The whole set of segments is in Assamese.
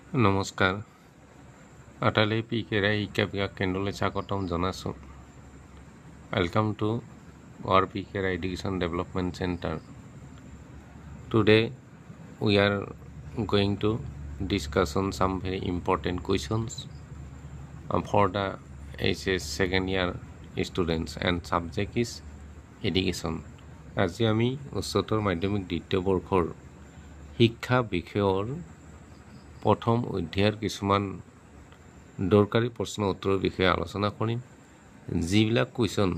নমস্কাৰ আটাইলৈ পিকেৰাই শিক্ষা বিকাশ কেন্দ্ৰলৈ স্বাগতম জনাইছোঁ Welcome to our PKRA Education Development Center. Today we are going to discuss on some very important questions for the HS second year students and subject is education. আজি আমি উচ্চতৰ মাধ্যমিক দ্বিতীয় বৰ্ষৰ শিক্ষা বিষয়ৰ প্ৰথম অধ্যায়ৰ কিছুমান দৰকাৰী প্ৰশ্ন উত্তৰৰ বিষয়ে আলোচনা কৰিম যিবিলাক কোৱেশ্চন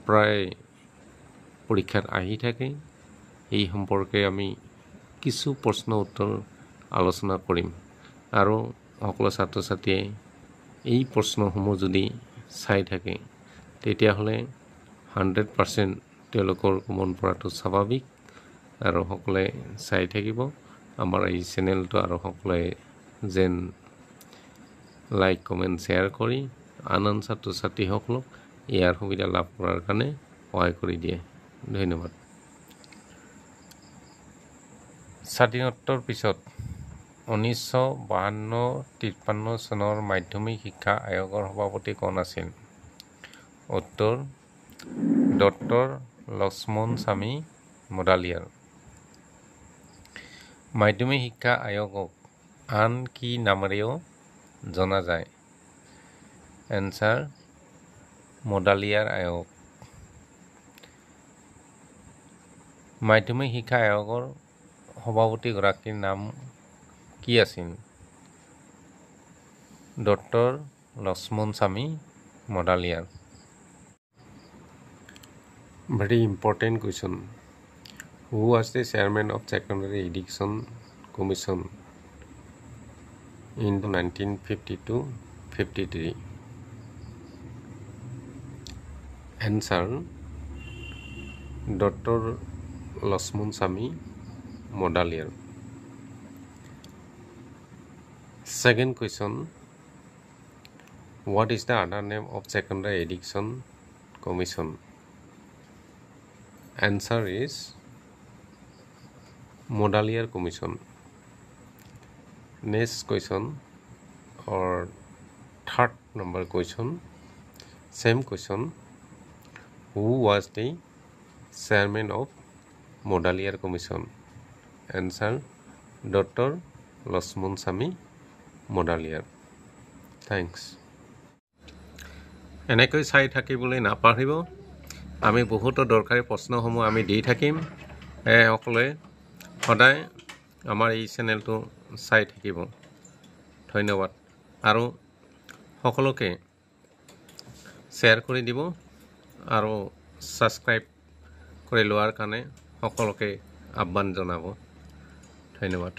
প্ৰায় পৰীক্ষাত আহি থাকে এই সম্পৰ্কে আমি কিছু প্ৰশ্ন উত্তৰ আলোচনা কৰিম আৰু সকলো ছাত্ৰ ছাত্ৰীয়ে এই প্ৰশ্নসমূহ যদি চাই থাকে তেতিয়াহ'লে 100% তেওঁলোকৰ মন পৰাটো স্বাভাৱিক আৰু সকলোৱে চাই থাকিব আমাৰ এই চেনেলটো আৰু সকলোৱে যেন লাইক কমেন্ট শ্বেয়াৰ কৰি আনন্দ ছাত্ৰ ছাত্ৰীসকলক ইয়াৰ সুবিধা লাভ কৰাৰ কাৰণে সহায় কৰি দিয়ে ধন্যবাদ স্বাধীনোত্তৰ পিছত 1952-53 চনৰ মাধ্যমিক শিক্ষা আয়োগৰ সভাপতি কোন আছিল উত্তৰ ডক্টৰ লক্ষ্মণ স্বামী মডালিয়াৰ মাধ্যমিক শিক্ষা আয়োগক আন কি নামেৰেও জনা যায় এনসাৰ মডালিয়াৰ আয়োগ মাধ্যমিক শিক্ষা আয়োগৰ সভাপতি গৰাকীৰ নাম কি আছিল ডক্টৰ লক্ষ্মণ স্বামী মডালিয়াৰ Very important question. Who was the chairman of Secondary Education Commission in 1952-53? Answer: Dr. Lachman Sami Modaliar. Second question: what is the other name of Secondary Education Commission? Answer is Modaliar Commission. Next question or third number question, same question. Who was the chairman of Modaliar Commission? Answer: Dr. Lachman Sami Modaliar. Thanks. এনেকৈ চাই থাকিবলৈ নাপাহৰিব আমি বহুত দৰকাৰী প্ৰশ্নসমূহ আমি দি থাকিম সকলোৱে সদায় আমাৰ এই চেনেলটো চাই থাকিব ধন্যবাদ আৰু সকলোকে শ্বেয়াৰ কৰি দিব আৰু সাবস্ক্ৰাইব কৰি লোৱাৰ কাৰণে সকলোকে আহ্বান জনাব ধন্যবাদ